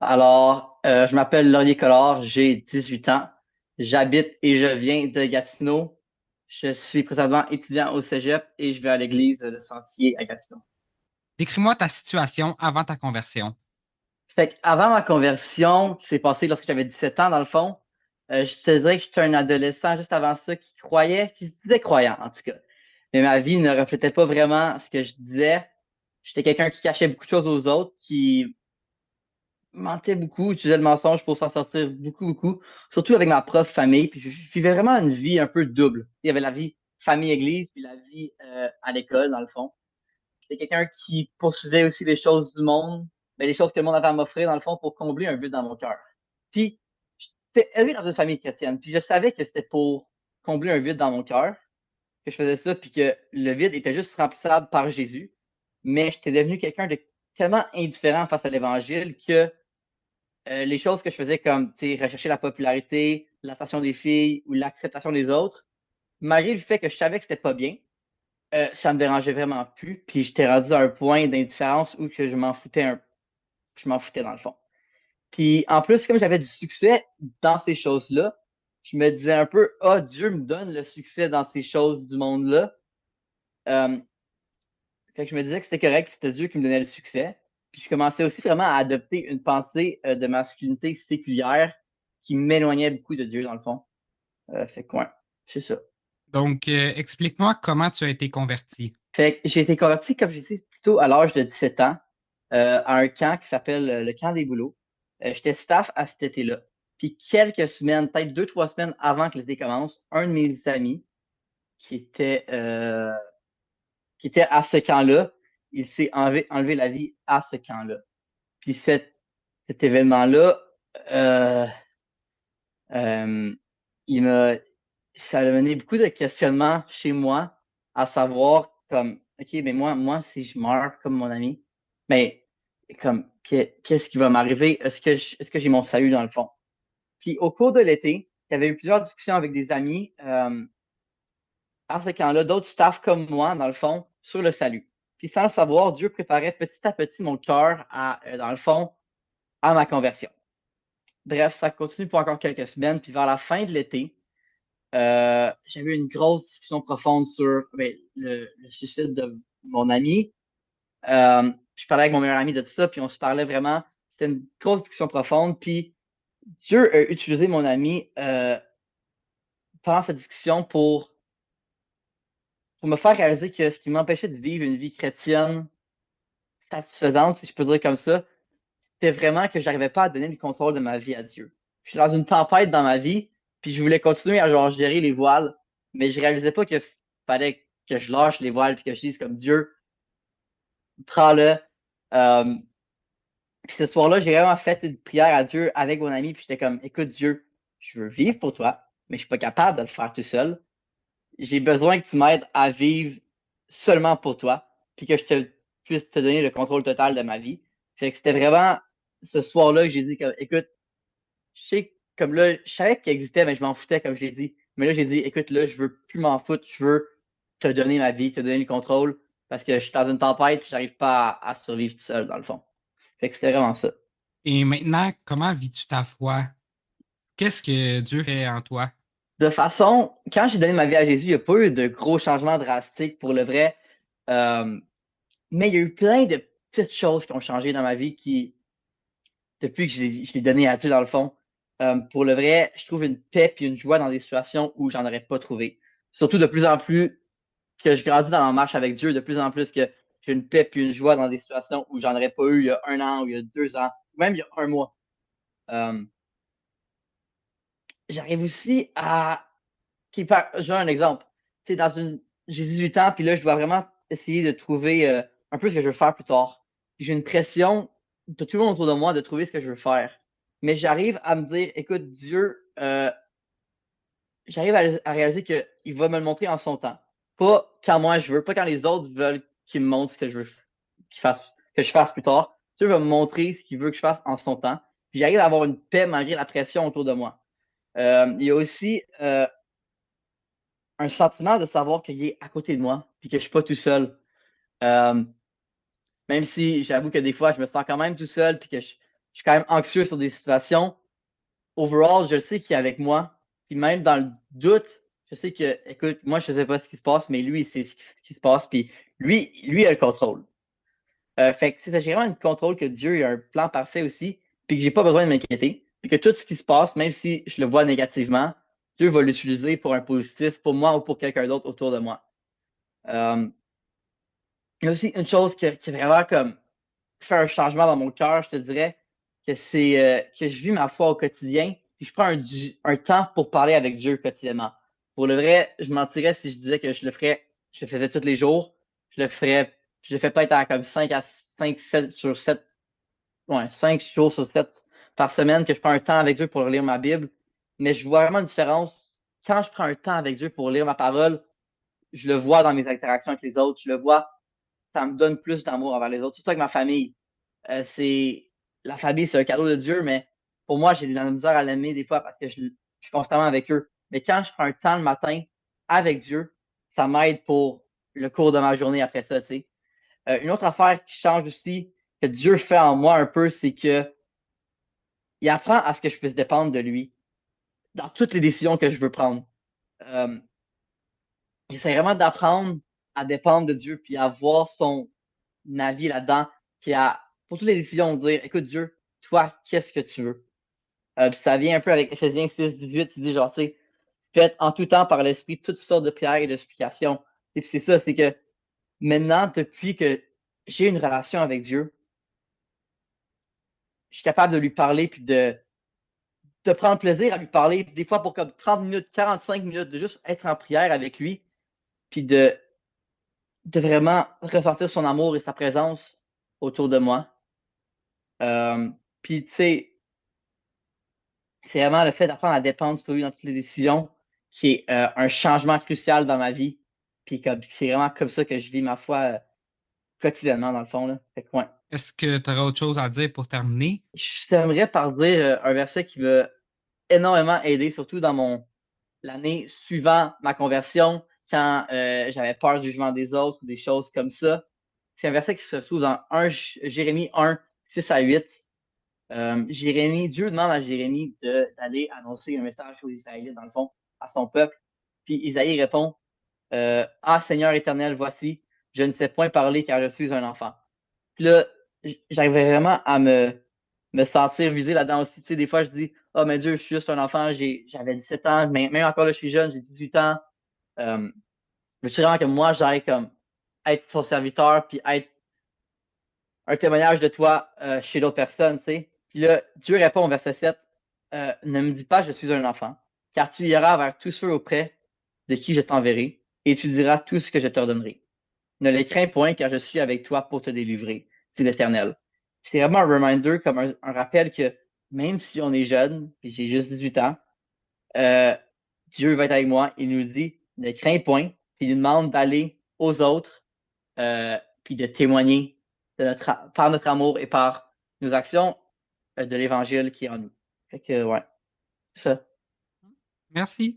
Alors, je m'appelle Laurier Collard, j'ai 18 ans. J'habite et je viens de Gatineau. Je suis présentement étudiant au Cégep et je vais à l'église Le Sentier à Gatineau. Décris-moi ta situation avant ta conversion. Fait avant ma conversion, qui s'est passée lorsque j'avais 17 ans dans le fond, je te dirais que j'étais un adolescent juste avant ça qui croyait, qui se disait croyant en tout cas. Mais ma vie ne reflétait pas vraiment ce que je disais. J'étais quelqu'un qui cachait beaucoup de choses aux autres, qui mentais beaucoup, utilisais le mensonge pour s'en sortir beaucoup, surtout avec ma propre famille. Puis je vivais vraiment une vie un peu double. Il y avait la vie famille-église, puis la vie à l'école, dans le fond. J'étais quelqu'un qui poursuivait aussi les choses du monde, mais les choses que le monde avait à m'offrir, dans le fond, pour combler un vide dans mon cœur. Puis, j'étais élevé dans une famille chrétienne, puis je savais que c'était pour combler un vide dans mon cœur que je faisais ça, puis que le vide était juste remplissable par Jésus. Mais j'étais devenu quelqu'un de tellement indifférent face à l'Évangile que les choses que je faisais comme rechercher la popularité, l'attention des filles ou l'acceptation des autres, malgré le fait que je savais que c'était pas bien, ça me dérangeait vraiment plus. Puis j'étais rendu à un point d'indifférence où que je m'en foutais dans le fond. Puis en plus, comme j'avais du succès dans ces choses-là, je me disais un peu, ah, Dieu me donne le succès dans ces choses du monde-là. Euh, Fait que je me disais que c'était correct, que c'était Dieu qui me donnait le succès. Puis je commençais aussi vraiment à adopter une pensée de masculinité séculière qui m'éloignait beaucoup de Dieu, dans le fond. Fait que ouais, c'est ça. Donc, explique-moi comment tu as été converti. Fait que j'ai été converti, comme j'ai dit, plutôt à l'âge de 17 ans, à un camp qui s'appelle le camp des boulots. J'étais staff à cet été-là. Puis quelques semaines, peut-être 2, 3 semaines avant que l'été commence, un de mes amis qui était, euh, qui était à ce camp-là, il s'est enlevé la vie à ce camp-là. Puis cet événement-là, euh, euh, il m'a, ça a mené beaucoup de questionnements chez moi, à savoir comme, OK, mais moi, si je meurs comme mon ami, mais comme, qu'est-ce qui va m'arriver? Est-ce que j'ai mon salut dans le fond? Puis au cours de l'été, il y avait eu plusieurs discussions avec des amis à ce camp-là, d'autres staff comme moi, dans le fond, sur le salut. Puis sans le savoir, Dieu préparait petit à petit mon cœur à, dans le fond, à ma conversion. Bref, ça continue pour encore quelques semaines. Puis vers la fin de l'été, j'avais eu une grosse discussion profonde sur le suicide de mon ami. Je parlais avec mon meilleur ami de tout ça, puis on se parlait vraiment. C'était une grosse discussion profonde. Puis Dieu a utilisé mon ami pendant cette discussion pour me faire réaliser que ce qui m'empêchait de vivre une vie chrétienne satisfaisante, si je peux dire comme ça, c'était vraiment que j'arrivais pas à donner le contrôle de ma vie à Dieu. Je suis dans une tempête dans ma vie, puis je voulais continuer à genre gérer les voiles, mais je réalisais pas qu'il fallait que je lâche les voiles puis que je dise comme Dieu, prends-le. Euh, Puis ce soir-là, j'ai vraiment fait une prière à Dieu avec mon ami, puis j'étais comme, écoute Dieu, je veux vivre pour toi, mais je suis pas capable de le faire tout seul. J'ai besoin que tu m'aides à vivre seulement pour toi, puis que je puisse te donner le contrôle total de ma vie. Fait que c'était vraiment ce soir-là que j'ai dit comme, écoute, je sais, comme là, je savais qu'il existait, mais je m'en foutais, comme je l'ai dit. Mais là, j'ai dit, écoute, là, je veux plus m'en foutre, je veux te donner ma vie, te donner le contrôle, parce que je suis dans une tempête, puis j'arrive pas à survivre tout seul, dans le fond. Fait que c'était vraiment ça. Et maintenant, comment vis-tu ta foi? Qu'est-ce que Dieu fait en toi? De façon, quand j'ai donné ma vie à Jésus, il n'y a pas eu de gros changements drastiques pour le vrai. Euh, mais il y a eu plein de petites choses qui ont changé dans ma vie depuis que je l'ai donné à Dieu, dans le fond. Pour le vrai, je trouve une paix et une joie dans des situations où j'en aurais pas trouvé. Surtout de plus en plus que je grandis dans ma marche avec Dieu, de plus en plus que j'ai une paix et une joie dans des situations où j'en aurais pas eu il y a un an ou il y a 2 ans, ou même il y a un mois. Euh, J'arrive aussi à j'ai un exemple. Tu sais, j'ai 18 ans, puis là, je dois vraiment essayer de trouver un peu ce que je veux faire plus tard. Puis j'ai une pression de tout le monde autour de moi de trouver ce que je veux faire. Mais j'arrive à me dire, écoute, Dieu, j'arrive à réaliser qu'il va me le montrer en son temps. Pas quand moi je veux, pas quand les autres veulent qu'il me montre ce que je veux qu'il fasse, que je fasse plus tard. Dieu va me montrer ce qu'il veut que je fasse en son temps. Puis j'arrive à avoir une paix malgré la pression autour de moi. Il y a aussi un sentiment de savoir qu'il est à côté de moi, puis que je suis pas tout seul. Euh, Même si j'avoue que des fois, je me sens quand même tout seul, puis que je suis quand même anxieux sur des situations, overall, je sais qu'il est avec moi. Puis même dans le doute, je sais que, écoute, moi, je sais pas ce qui se passe, mais lui, il sait ce qui se passe. Puis lui a le contrôle. Fait que c'est ça, j'ai vraiment le contrôle que Dieu a un plan parfait aussi, puis que j'ai pas besoin de m'inquiéter. Puis que tout ce qui se passe, même si je le vois négativement, Dieu va l'utiliser pour un positif, pour moi ou pour quelqu'un d'autre autour de moi. Euh, il y a aussi une chose qui est vraiment comme fait un changement dans mon cœur, je te dirais, que c'est que je vis ma foi au quotidien, puis je prends un temps pour parler avec Dieu quotidiennement. Pour le vrai, je mentirais si je disais que je le faisais tous les jours. Je le fais peut-être à comme 7 sur 7, ouais, 5 jours sur 7 par semaine que je prends un temps avec Dieu pour lire ma Bible. Mais je vois vraiment une différence. Quand je prends un temps avec Dieu pour lire ma parole, je le vois dans mes interactions avec les autres, je le vois, ça me donne plus d'amour envers les autres, surtout avec ma famille. C'est la famille, c'est un cadeau de Dieu, mais pour moi, j'ai de la misère à l'aimer des fois parce que je suis constamment avec eux. Mais quand je prends un temps le matin avec Dieu, ça m'aide pour le cours de ma journée après ça, tu sais. Une autre affaire qui change aussi, que Dieu fait en moi un peu, c'est que il apprend à ce que je puisse dépendre de lui dans toutes les décisions que je veux prendre. Euh, J'essaie vraiment d'apprendre à dépendre de Dieu puis à voir son avis là-dedans, puis à, pour toutes les décisions, dire, écoute Dieu, toi, qu'est-ce que tu veux? Puis ça vient un peu avec Ephésiens 6, 18, qui dit genre, tu sais, faites en tout temps par l'Esprit toutes sortes de prières et d'explications. Et puis c'est ça, c'est que maintenant, depuis que j'ai une relation avec Dieu, je suis capable de lui parler puis de prendre plaisir à lui parler, des fois pour comme 30 minutes, 45 minutes, de juste être en prière avec lui, puis de vraiment ressentir son amour et sa présence autour de moi. Euh, Puis, tu sais, c'est vraiment le fait d'apprendre à dépendre sur lui dans toutes les décisions qui est un changement crucial dans ma vie. Puis comme c'est vraiment comme ça que je vis ma foi quotidiennement, dans le fond. Là. Fait que, ouais. Est-ce que tu aurais autre chose à dire pour terminer? J'aimerais par dire un verset qui m'a énormément aidé, surtout dans l'année suivant ma conversion, quand j'avais peur du jugement des autres ou des choses comme ça. C'est un verset qui se trouve dans Jérémie 1, 6 à 8. Dieu demande à Jérémie d'aller annoncer un message aux Israélites, dans le fond, à son peuple. Puis Isaïe répond, ah Seigneur éternel, voici, je ne sais point parler car je suis un enfant. Puis là, j'arrivais vraiment à me sentir visé là-dedans aussi. Tu sais, des fois, je dis, oh mais Dieu, je suis juste un enfant, j'avais 17 ans, mais même encore là, je suis jeune, j'ai 18 ans. Euh, je veux vraiment que moi, j'aille comme être ton serviteur, puis être un témoignage de toi chez d'autres personnes, tu sais. Puis là, Dieu répond au verset 7, ne me dis pas je suis un enfant, car tu iras vers tous ceux auprès de qui je t'enverrai, et tu diras tout ce que je t'ordonnerai. Ne les crains point, car je suis avec toi pour te délivrer, c'est l'Éternel. C'est vraiment un reminder, comme un rappel que même si on est jeune, puis j'ai juste 18 ans, euh, Dieu va être avec moi. Il nous dit, ne crains point, puis il nous demande d'aller aux autres puis de témoigner par notre amour et par nos actions de l'Évangile qui est en nous. Fait que, ouais, ça. Merci.